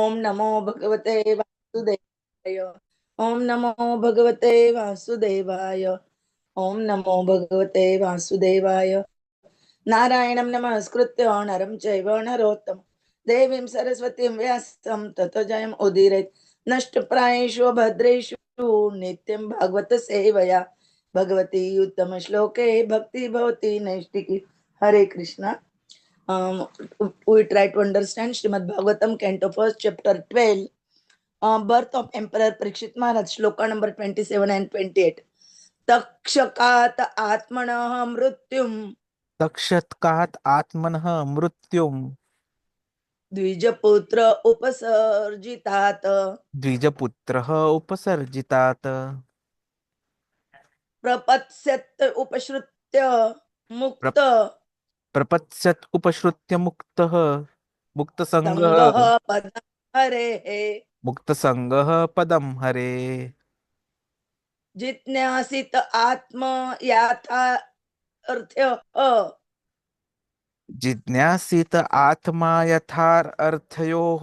ओम नमो भगवते वासुदेवाय। ओम नमो भगवते वासुदेवाय। ओम नमो भगवते वासुदेवाय। नारायणं नमस्कृत्य नरं चैव नरोत्तमं देवीं सरस्वतीं व्यासं ततो जयम् उदीरयेत् नष्टप्रायेषु भद्रेषु नित्यं भागवत सेवया भगवती उत्तम श्लोके भक्ति भवति नैष्टिकी। हरे Krishna. We try to understand Srimad Bhagavatam, Canto 1, Chapter 12, Birth of Emperor Parikshit Maharaj, Shloka number 27 and 28. तक्षकात आत्मनः मृत्युम तक्षत्कात् आत्मनः मृत्युम् द्विजपुत्र उपसर्जितात् द्विजपुत्रः उपसर्जितात् प्रपत्स्यत् उपश्रुत्य प्र, मुक्त प्रपत्स्यत् उपश्रुत्य मुक्तसङ्गः संगः पदं हरेः मुक्तसङ्गः पदं हरे जिज्ञासित आत्म याथार्थ्यः जिज्ञासित आत्मा यथार्थयोः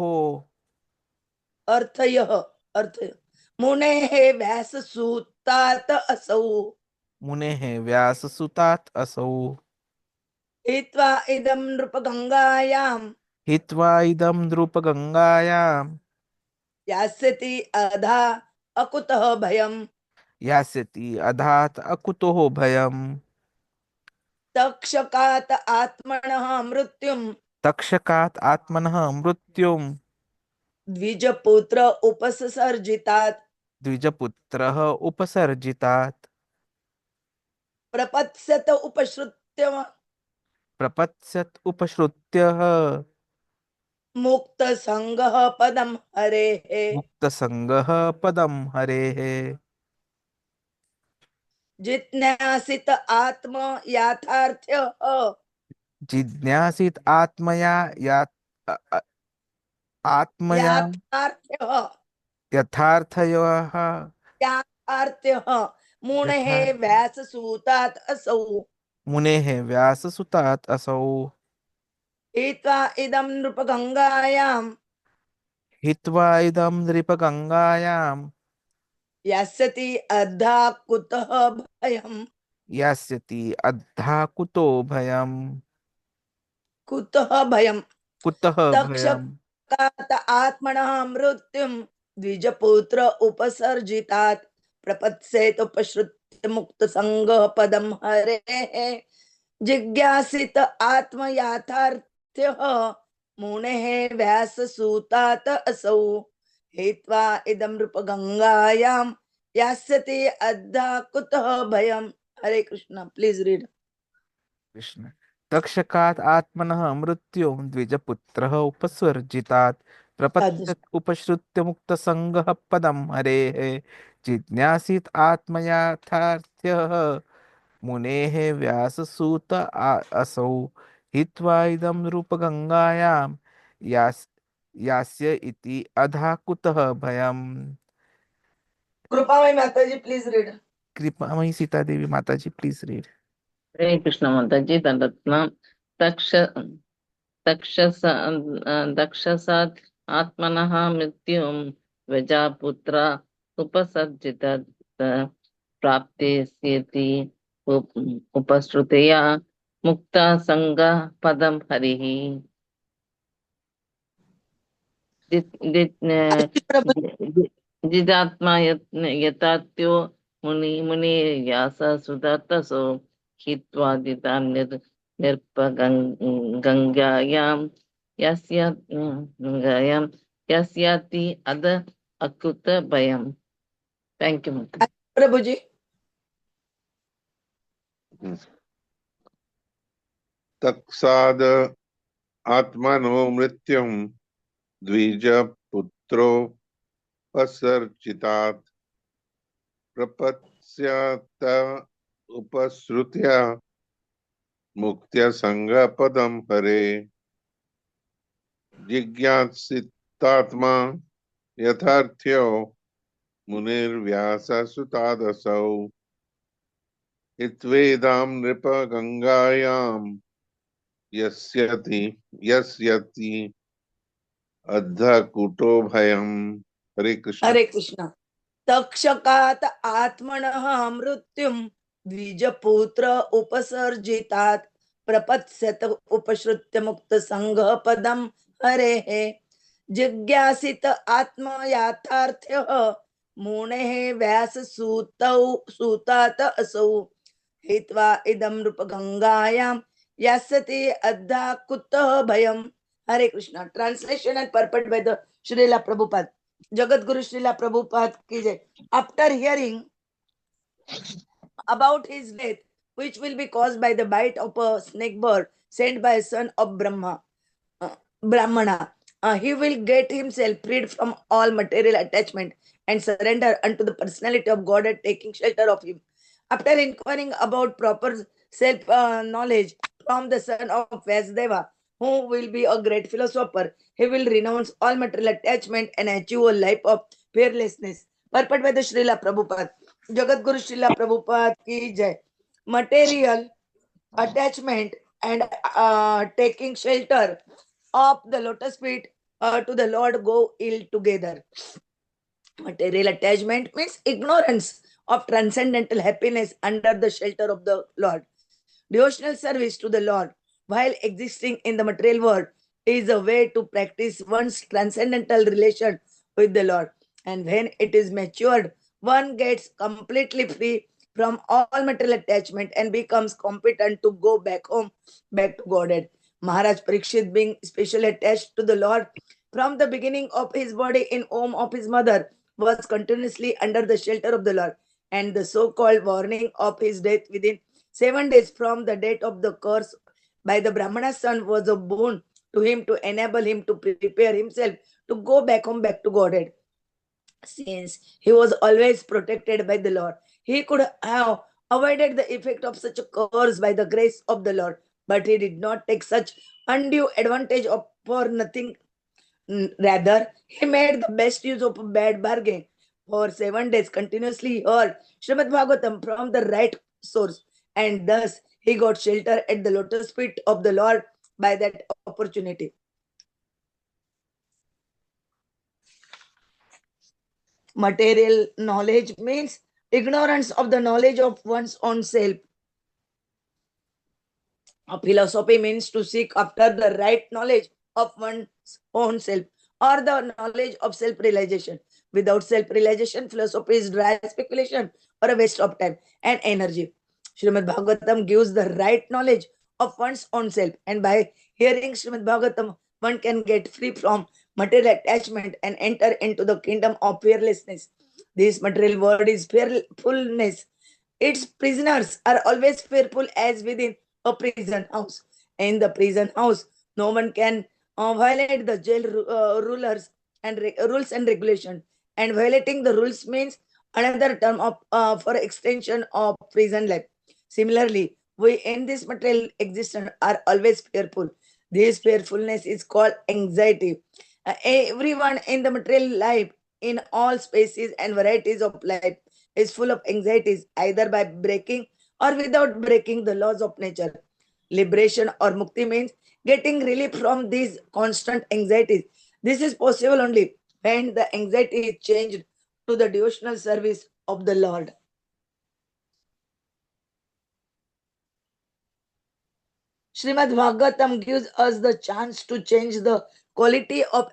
अर्थयः अर्थ मुनेः व्याससूतात् असौ मुनेः व्याससुतात् असौ हित्वा इदं नृपगङ्गायां हित्वा इदं नृपगङ्गायां यास्यति अधा अकुतः भयम् यास्यति अधात् अकुतोः भयम् तक्षकात आत्मनः मृत्युम् तक्षकात् आत्मनः मृत्युम् द्विजपुत्र उपसर्जितात् द्विजपुत्रः उपसर्जितात् प्रपत्स्यत उपश्रुत्य प्रपत्स्यत् उपश्रुत्यः मुक्त संगः पदम हरेः मुक्तसङ्गः पदं हरेः जिज्ञासित आत्म याथार्थ्य जिज्ञासित आत्मया आत्मया याथार्थ्य यथार्थयोः याथार्थ्य मुनेः यथा व्याससूतात् असौ मुनेः व्याससुतात् असौ हित्वा इदं नृपगङ्गायां हित्वा इदं नृपगङ्गायां यास्यति अधा कुतः भयम् यास्यति अद्धा कुतो भयम् कुतः भयम् कुतः भयम् तक्षकात आत्मनः मृत्युम् द्विजपुत्र उपसर्जितात् प्रपत्सेत उपश्रुत्य मुक्त संगः पदम हरेः जिज्ञासित आत्म याथार्थ्यः मुनेः व्याससूतात् असौ हित्वा इदं नृपगङ्गायां यास्यति अद्धा कुतः भयम्. हरे कृष्णा. Please read. कृष्ण तक्षकात् आत्मनः मृत्युं द्विजपुत्रः उपसर्जितात् प्रपत्सत् उपश्रुत्य मुक्तसङ्गः पदं हरेः जिज्ञासित आत्मयाथार्थ्यः मुनेः व्याससूत असौ हित्वा इदं रूपगङ्गायां यास् यास्य इति अधा कुतः भयम् कृपामयी माता जी प्लीज रीड. कृपामयी सीता देवी माताजी प्लीज रीड. हरे कृष्ण माताजी दंडवत तक्षसात् आत्मनः मृत्युं द्विजपुत्र उपसर्जितात् प्राप्स्यति उपश्रुतया मुक्ता संगः पदं हरिः जिदात्मा यतात्यो मुनि व्यास सुदत्तसो हित्वा दिता निर्पगङ्गायां यस्याति अद अकुत भयम्. Thank you. प्रभु जी. तत्साद आत्मनो मृत्युं द्विजपुत्रोपसर्जितात् प्रपत्स्यत उपश्रुत्य मुक्त्यसङ्गपदं हरे जिज्ञासितात्मा यथार्थ्यो मुनिर्व्याससुतादसौ हित्वेदां नृपगङ्गायां यस्यति अद्धाकुटो भयम्. Hare Krishna. Hare Krishna. तक्षकात आत्मनः मृत्युं द्विजपुत्र उपसर्जितात् प्रपत्स्यत उपश्रुत्य मुक्त संघ पदम हरेः जिज्ञासित आत्म याथार्थ्यः मुनेः व्यास सूतात असौ हित्वा इदं रूपगंगायां यास्यति अद्धा कुतः भयम्. Hare Krishna. Translation and purport by the Srila Prabhupada. Jagat Guru Srila Prabhupada ki jai. After hearing about his death, which will be caused by the bite of a snakebird sent by a son of brāhmaṇa, he will get himself freed from all material attachment and surrender unto the personality of Godhead, taking shelter of him. After inquiring about proper self-knowledge from the son of Vyāsadeva, who will be a great philosopher, he will renounce all material attachment and achieve a life of fearlessness. Purport by the Srila Prabhupada. Jagat Guru Srila Prabhupada ki jai. Material attachment and taking shelter of the lotus feet to the Lord go ill together. Material attachment means ignorance of transcendental happiness under the shelter of the Lord. Devotional service to the Lord while existing in the material world is a way to practice one's transcendental relation with the Lord. And when it is matured, one gets completely free from all material attachment and becomes competent to go back home, back to Godhead. Maharaj Parikshit, being specially attached to the Lord from the beginning of his body in home of his mother, was continuously under the shelter of the Lord, and the so-called warning of his death within 7 days from the date of the curse by the Brahmana's son was a boon to him to enable him to prepare himself to go back home, back to Godhead. Since he was always protected by the Lord, he could have avoided the effect of such a curse by the grace of the Lord, but he did not take such undue advantage of for nothing. Rather, he made the best use of a bad bargain. For 7 days continuously he heard Srimad Bhagavatam from the right source, and thus he got shelter at the lotus feet of the Lord by that opportunity. Material knowledge means ignorance of the knowledge of one's own self. A philosophy means to seek after the right knowledge of one's own self or the knowledge of self-realization. Without self-realization, philosophy is dry speculation or a waste of time and energy. Srimad Bhagavatam gives the right knowledge of one's own self, and by hearing Srimad Bhagavatam, one can get free from material attachment and enter into the kingdom of fearlessness. This material world is fearfulness. Its prisoners are always fearful as within a prison house. In the prison house, no one can violate the jail rulers and rules and regulation. And violating the rules means another term of for extension of prison life. Similarly, we in this material existence are always fearful. This fearfulness is called anxiety. Everyone in the material life, in all spaces and varieties of life, is full of anxieties, either by breaking or without breaking the laws of nature. Liberation or mukti means getting relief from these constant anxieties. This is possible only when the anxiety is changed to the devotional service of the Lord. Srimad Bhagavatam gives us the chance to change the quality of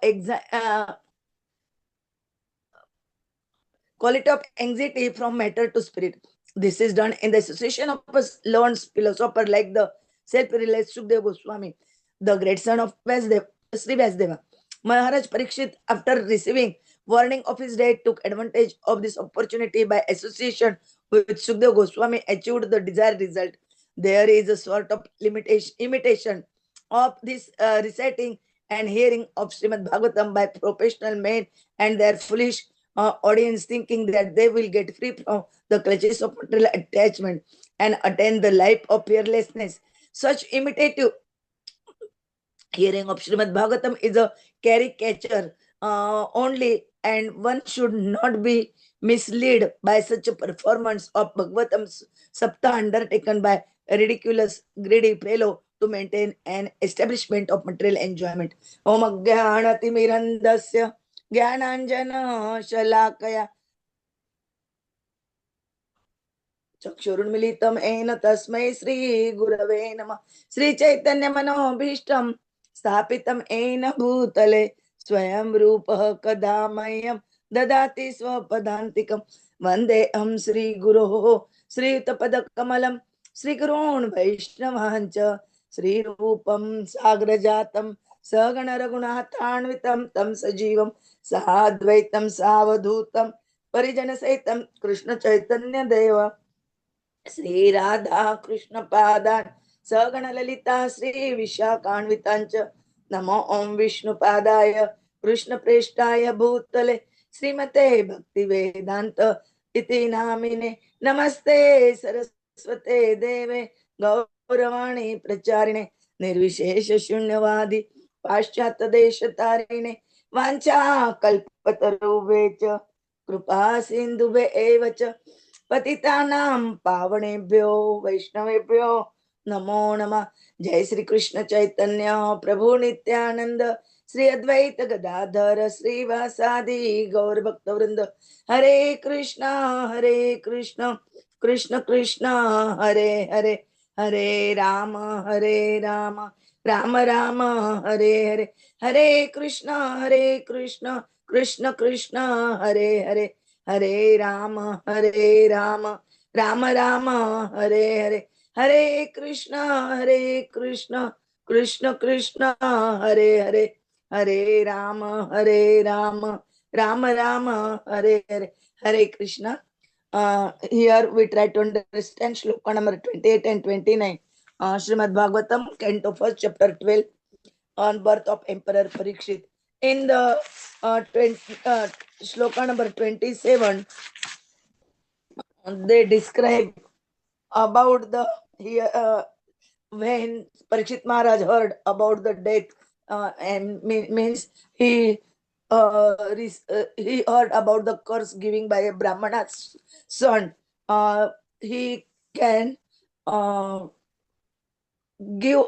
anxiety from matter to spirit. This is done in the association of a learned philosopher like the self-realized Sukadeva Goswami, the great son of Sri Vyāsadeva. Maharaj Parikshit, after receiving warning of his death, took advantage of this opportunity by association with Sukadeva Goswami, achieved the desired result. There is a sort of imitation of this reciting and hearing of Srimad Bhagavatam by professional men and their foolish audience, thinking that they will get free from the clutches of material attachment and attain the life of fearlessness. Such imitative hearing of Srimad Bhagavatam is a caricature only, and one should not be misled by such a performance of Bhagavatam Sapta undertaken by a ridiculous, greedy fellow to maintain an establishment of material enjoyment. Om Ajnanatimirandasya Jnananjana Shalakaya चक्षुरुन्मिलितं येन तस्मै श्री गुरवे नमः. श्री चैतन्य मनोभीष्टं स्थापितं येन भूतले स्वयं रूपः कदा मह्यं ददाति स्वपदान्तिकं. वन्देऽहं श्री गुरोः श्रीयुतपदकमलं श्रीगुरून् वैष्णवांश्च श्रीरूपं साग्रजातं सगण रघुनाथान्वितं तं सजीवं साद्वैतं सावधूतं परिजनसहितं कृष्ण चैतन्य देव श्री राधा कृष्ण पादान सगण ललिता श्री विशाखान्वितांच. नमो ओम विष्णु पादाय कृष्ण प्रेष्ठाय भूतले श्रीमते भक्ति वेदांत इति नामिने. नमस्ते सरस्वते देवे गौरवाणी प्रचारिणे निर्विशेष शून्यवादी पाश्चात्य देश तारिणे वांछा कल्पतरुवेच कृपा सिंधुवे एव च पतितानां पावनेभ्यो वैष्णवेभ्यो नमो नमः. जय श्री कृष्ण चैतन्य प्रभु नित्यानंद श्री अद्वैत गदाधर श्रीवासादि गौर भक्त वृंद. हरे कृष्णा कृष्ण कृष्ण हरे हरे, हरे राम राम राम हरे हरे. हरे कृष्ण कृष्ण कृष्ण हरे हरे, हरे राम राम राम हरे हरे. हरे कृष्ण कृष्ण कृष्ण हरे हरे, हरे राम राम हरे हरे. हरे Krishna. Here we try to understand shloka number 28 and 29. Srimad Bhagavatam, Canto 1, chapter 12, on birth of Emperor Parikshit. In the 20, shloka number 27, they describe about the when Parikshit Maharaj heard about the death, and means he heard about the curse giving by a brāhmaṇa's son. He can give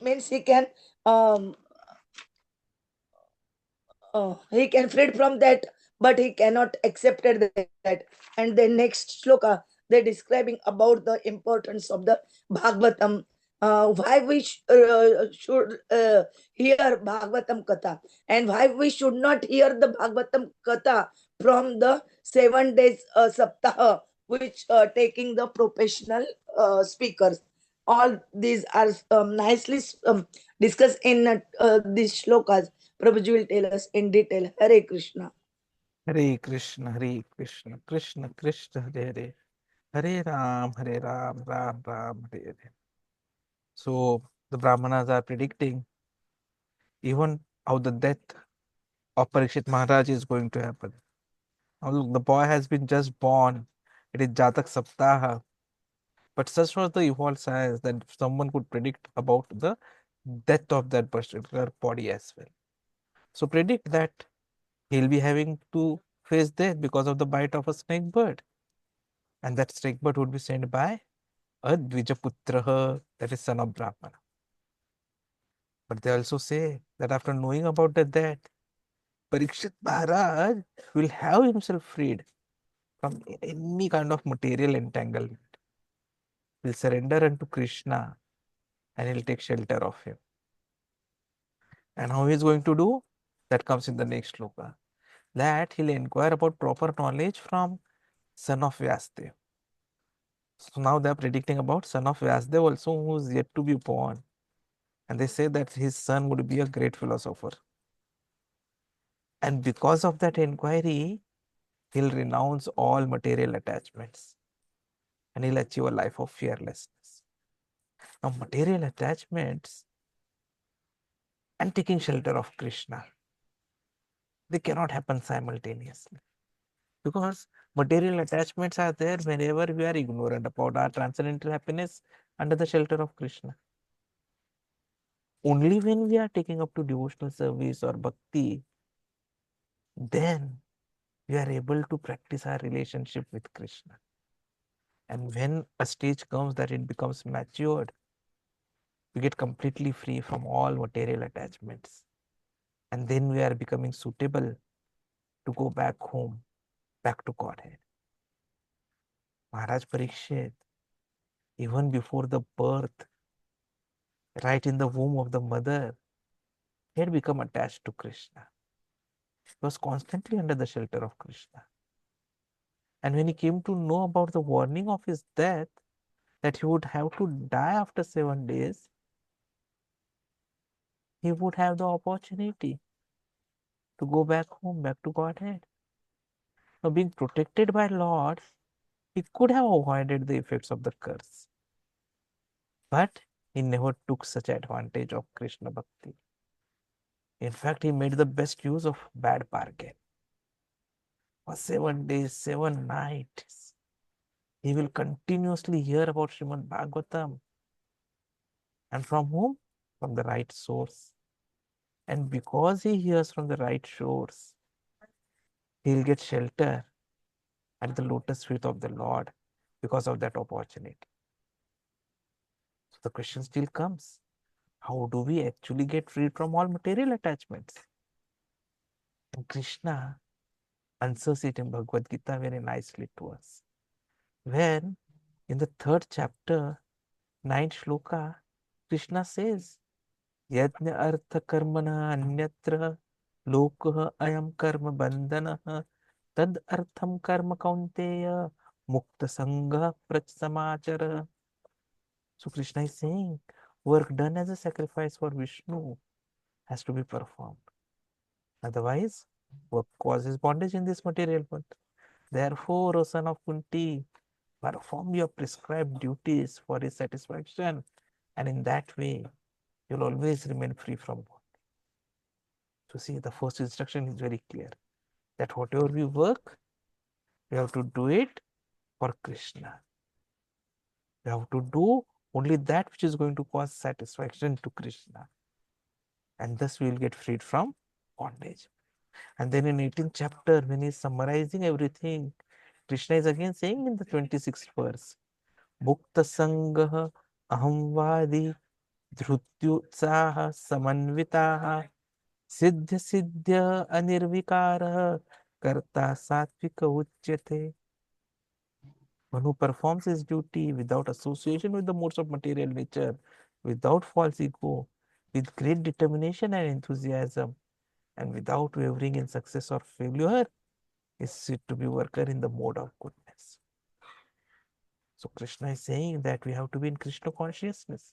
means um, he can freed from that, but he cannot accepted that. And the next shloka, they're describing about the importance of the Bhagavatam, why we should hear Bhagavatam Katha, and why we should not hear the Bhagavatam Katha from the 7 days Saptaha, which taking the professional speakers. All these are nicely discussed in these shlokas. Prabhuji will tell us in detail. Hare Krishna. Hare Krishna, Krishna Krishna, Hare Hare, Hare Ram, Ram Ram, Hare Hare. So the Brahmanas are predicting even how the death of Parikshit Maharaj is going to happen. Now look, the boy has been just born. It is Jatak Saptaha. But such was the evolved science that someone could predict about the death of that particular body as well. So predict that he'll be having to face death because of the bite of a snake bird. And that snake bird would be sent by a Dvijaputraha, that is son of Brahmana. But they also say that after knowing about the death, Parikshit Maharaj will have himself freed from any kind of material entanglement. He'll surrender unto Krishna and he'll take shelter of him. And how he's going to do? That comes in the next shloka. That he'll inquire about proper knowledge from son of Vyāsadeva. So now they are predicting about son of Vyāsadeva also, who is yet to be born. And they say that his son would be a great philosopher. And because of that inquiry, he'll renounce all material attachments and he'll achieve a life of fearlessness. Now, material attachments and taking shelter of Krishna, they cannot happen simultaneously. Because material attachments are there whenever we are ignorant about our transcendental happiness under the shelter of Krishna. Only when we are taking up to devotional service or bhakti, then we are able to practice our relationship with Krishna. And when a stage comes that it becomes matured, we get completely free from all material attachments. And then we are becoming suitable to go back home, back to Godhead. Maharaj Parikshit, even before the birth, right in the womb of the mother, he had become attached to Krishna. He was constantly under the shelter of Krishna. And when he came to know about the warning of his death, that he would have to die after 7 days, he would have the opportunity to go back home, back to Godhead. Now, being protected by Lord, he could have avoided the effects of the curse. But he never took such advantage of Krishna Bhakti. In fact, he made the best use of bad bargain. For 7 days, 7 nights, he will continuously hear about Srimad Bhagavatam. And from whom? From the right source. And because he hears from the right source, he'll get shelter at the lotus feet of the Lord because of that opportunity. So the question still comes, how do we actually get freed from all material attachments? And Krishna answers it in Bhagavad Gita very nicely to us. When in the 3rd chapter, 9th shloka, Krishna says, Yajna artha karmana anyatra lokah ayam karma bandhanah tad artham karma kaunteya mukta sangha prachsamachara. So Krishna is saying, work done as a sacrifice for Vishnu has to be performed. Otherwise, work causes bondage in this material world. Therefore, O son of Kunti, perform your prescribed duties for his satisfaction, and in that way, you'll always remain free from bondage. So see, the first instruction is very clear, that whatever we work, we have to do it for Krishna. We have to do only that which is going to cause satisfaction to Krishna. And thus we will get freed from bondage. And then in 18th chapter, when he is summarizing everything, Krishna is again saying in the 26th verse, Bhukta Sangha Ahamvadi Dhrutyutsaha Samanvitaha Siddhya Siddhya Anirvikara Karta Satvika Uchyate. One who performs his duty without association with the modes of material nature, without false ego, with great determination and enthusiasm, and without wavering in success or failure, is said to be worker in the mode of goodness. So Krishna is saying that we have to be in Krishna consciousness,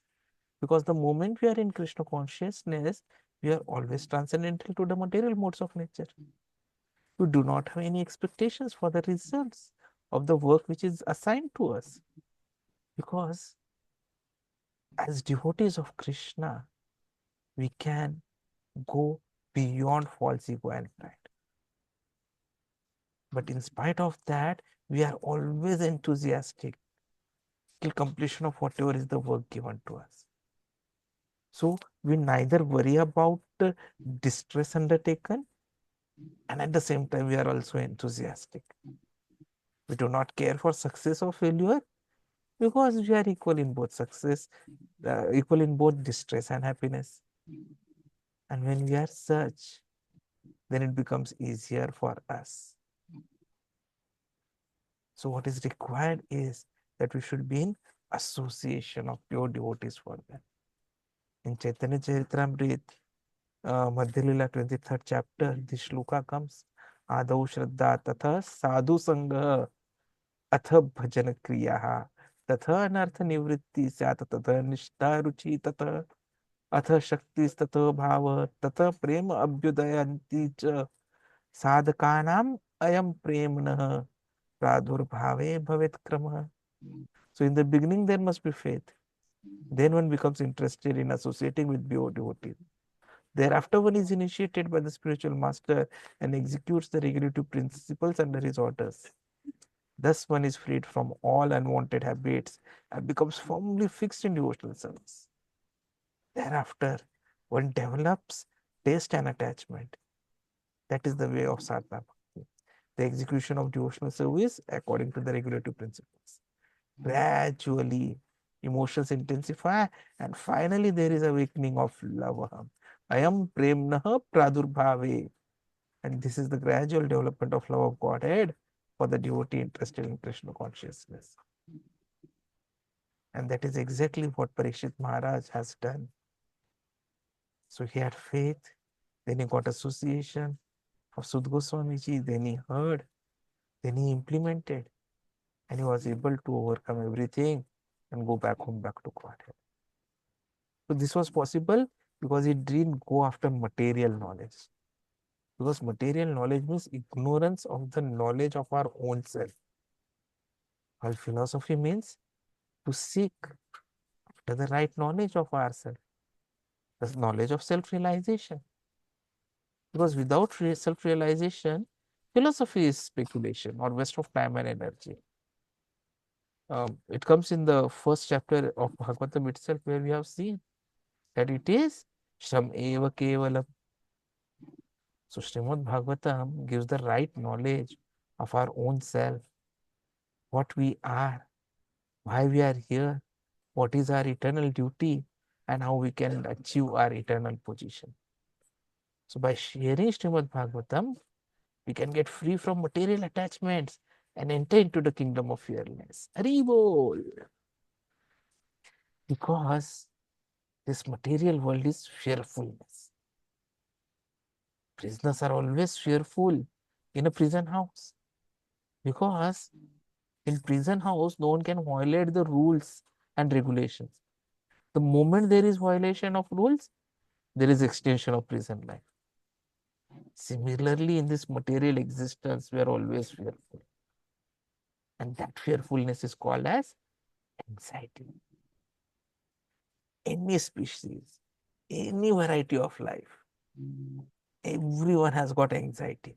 because the moment we are in Krishna consciousness, we are always transcendental to the material modes of nature. We do not have any expectations for the results of the work which is assigned to us, because as devotees of Krishna, we can go beyond false ego and pride. But in spite of that, we are always enthusiastic till completion of whatever is the work given to us. So we neither worry about distress undertaken, and at the same time we are also enthusiastic. We do not care for success or failure, because we are equal in both success, equal in both distress and happiness. And when we are such, then it becomes easier for us. So what is required is that we should be in association of pure devotees for them. In Chaitanya Charitamrita, Madhya Lila 23rd chapter, this shloka comes, Adau Shraddha Tatha Sadhu Sangha Atha Bhajan Kriyaha Tatha Anartha Nivritti Syat Tatha Nishtha Ruchi Tatha Atha Shakti Tatha Bhava Tatha Prema Abhyudayanti Cha Sadhakanam Ayam Premnah Pradurbhave Bhavet Krama. So in the beginning there must be faith. Then one becomes interested in associating with pure devotees. Thereafter one is initiated by the spiritual master and executes the regulative principles under his orders. Thus one is freed from all unwanted habits and becomes firmly fixed in devotional service. Thereafter one develops taste and attachment. That is the way of sadhana bhakti, the execution of devotional service according to the regulative principles. Gradually emotions intensify, and finally there is awakening of love. Ayam premnaha pradurbhave. And this is the gradual development of love of Godhead for the devotee interested in Krishna consciousness. And that is exactly what Parikshit Maharaj has done. So he had faith, then he got association of Sud Goswami Ji, then he heard, then he implemented, and he was able to overcome everything and go back home, back to Godhead. So this was possible because he didn't go after material knowledge. Because material knowledge means ignorance of the knowledge of our own self. While philosophy means to seek after the right knowledge of ourselves, the knowledge of self-realization. Because without self-realization, philosophy is speculation or waste of time and energy. It comes in the first chapter of Bhagavatam itself, where we have seen that it is Sham Eva Kevalam. So Srimad Bhagavatam gives the right knowledge of our own self, what we are, why we are here, what is our eternal duty, and how we can achieve our eternal position. So by sharing Srimad Bhagavatam, we can get free from material attachments and enter into the kingdom of fearlessness. Haribol! Because this material world is fearfulness. Prisoners are always fearful in a prison house. Because in prison house, no one can violate the rules and regulations. The moment there is violation of rules, there is extension of prison life. Similarly, in this material existence, we are always fearful. And that fearfulness is called as anxiety. Any species, any variety of life, everyone has got anxiety.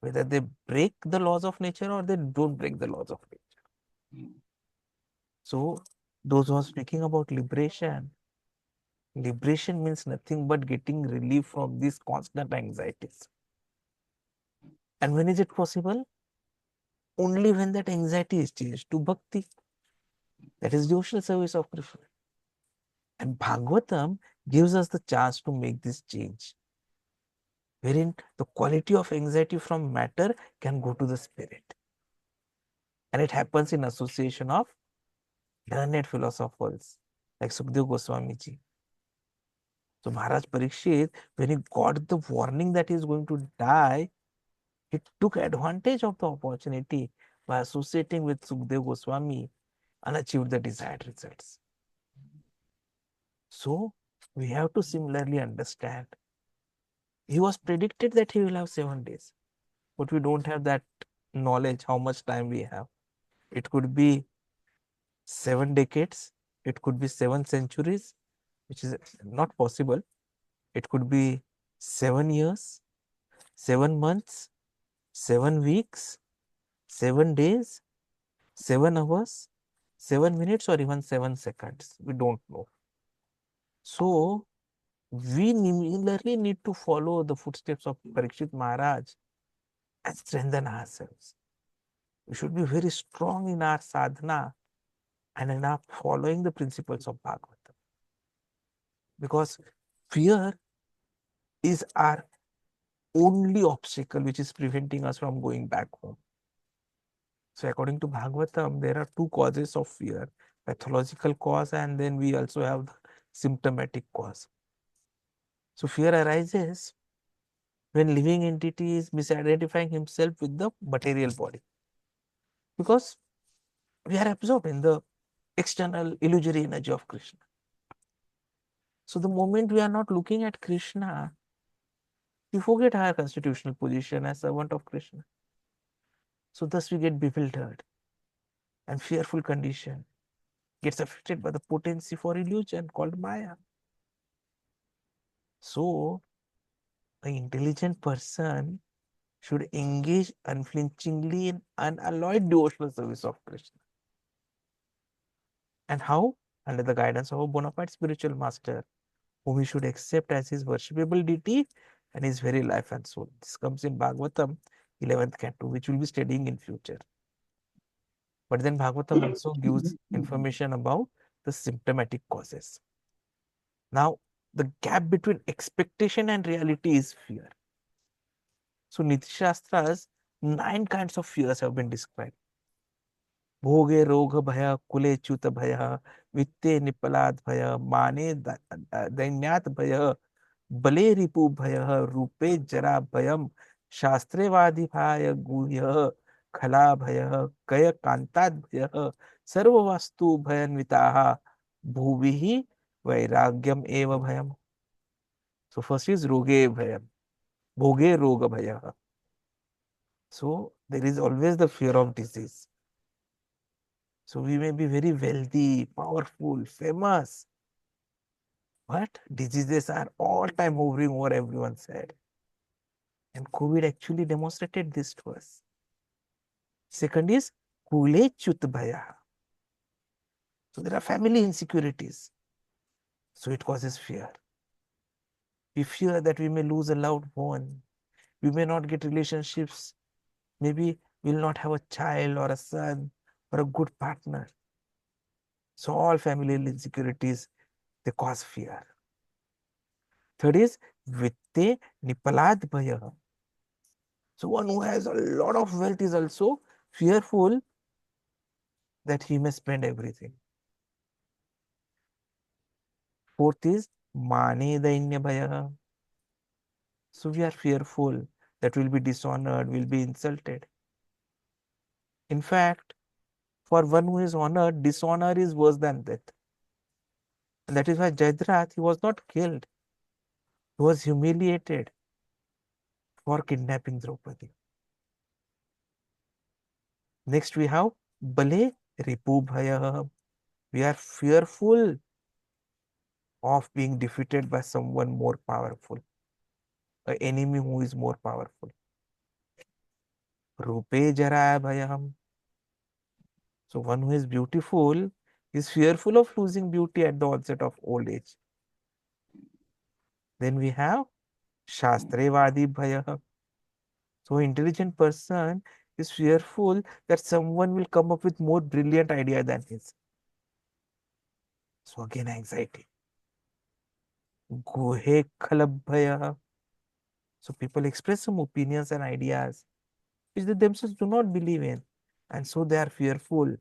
Whether they break the laws of nature or they don't break the laws of nature. So, those who are speaking about liberation, liberation means nothing but getting relief from these constant anxieties. And when is it possible? Only when that anxiety is changed to bhakti. That is devotional service of Krishna. And Bhagavatam gives us the chance to make this change, wherein the quality of anxiety from matter can go to the spirit. And it happens in association of learned philosophers like Sukadeva Goswami Ji. So Maharaj Parikshit, when he got the warning that he is going to die, he took advantage of the opportunity by associating with Sukadeva Goswami and achieved the desired results. So we have to similarly understand. He was predicted that he will have 7 days, but we don't have that knowledge how much time we have. It could be 7 decades, it could be 7 centuries, which is not possible. It could be 7 years, 7 months, 7 weeks, 7 days, 7 hours, 7 minutes, or even 7 seconds. We don't know. So we similarly need to follow the footsteps of Parikshit Maharaj and strengthen ourselves. We should be very strong in our sadhana and in our following the principles of Bhagavatam. Because fear is our only obstacle which is preventing us from going back home. So according to Bhagavatam, there are 2 causes of fear, pathological cause, and then we also have the symptomatic cause. So fear arises when living entity is misidentifying himself with the material body. Because we are absorbed in the external illusory energy of Krishna. So the moment we are not looking at Krishna, we forget our constitutional position as servant of Krishna. So thus we get bewildered, and fearful condition gets affected by the potency for illusion called Maya. So an intelligent person should engage unflinchingly in unalloyed devotional service of Krishna. And how? Under the guidance of a bona fide spiritual master, whom he should accept as his worshipable deity and his very life and soul. This comes in Bhagavatam 11th canto, which we'll be studying in future. But then Bhagavatam also gives information about the symptomatic causes. Now, the gap between expectation and reality is fear. So, Niti Shastras, 9 kinds of fears have been described. भोगे रोग भय कुले च्युत भय वित्ते निपलाद भय माने दैन्यात भय बले रिपु भय रूपे जरा भयम शास्त्रेवादि भय गुह्य खला भय कय कांताद भय सर्ववस्तु भयान्विताः भुवि वैराग्यम एव भयम. So first is roge bhayam, bhoge roga bhaya. So there is always the fear of disease. So we may be very wealthy, powerful, famous, but diseases are all time hovering over everyone's head. And COVID actually demonstrated this to us. Second is kule chut bhaya. So there are family insecurities. So it causes fear. We fear that we may lose a loved one. We may not get relationships. Maybe we'll not have a child or a son or a good partner. So all familial insecurities, they cause fear. Third is vitte nipalad bhaya. So one who has a lot of wealth is also fearful that he may spend everything. Fourth is mane dainya bhaya. So we are fearful that we'll be dishonored, we'll be insulted. In fact, for one who is honored, dishonor is worse than death. And that is why Jayadratha, he was not killed. He was humiliated for kidnapping Draupadi. Next we have Bale Ripu Bhaya. We are fearful of being defeated by someone more powerful, an enemy who is more powerful. Rupe Jara Bhayam. So one who is beautiful is fearful of losing beauty at the onset of old age. Then we have Shastrevadi Bhaya. So intelligent person is fearful that someone will come up with more brilliant idea than his. So again, anxiety. Gohe Khalabhaya. So people express some opinions and ideas which they themselves do not believe in. And so they are fearful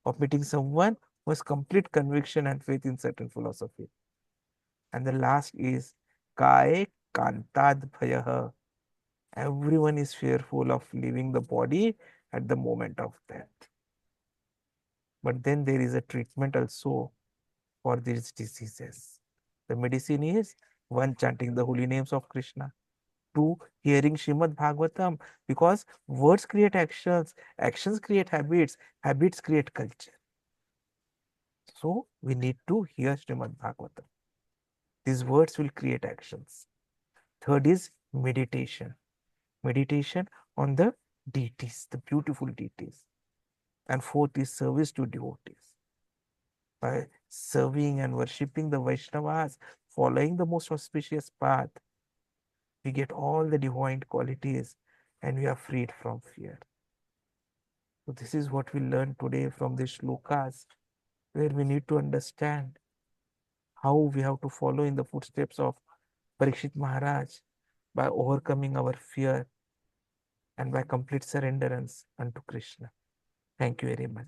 of meeting someone who has complete conviction and faith in certain philosophy. And the last is Kae Kantad Bhayaha. Everyone is fearful of leaving the body at the moment of death. But then there is a treatment also for these diseases. The medicine is 1, chanting the holy names of Krishna. 2, hearing Srimad Bhagavatam, because words create actions, actions create habits, habits create culture. So we need to hear Srimad Bhagavatam. These words will create actions. Third is meditation. Meditation on the deities, the beautiful deities. And fourth is service to devotees. By serving and worshipping the Vaishnavas, following the most auspicious path, we get all the divine qualities and we are freed from fear. So this is what we learned today from these shlokas, where we need to understand how we have to follow in the footsteps of Parikshit Maharaj by overcoming our fear and by complete surrenderance unto Krishna. Thank you very much.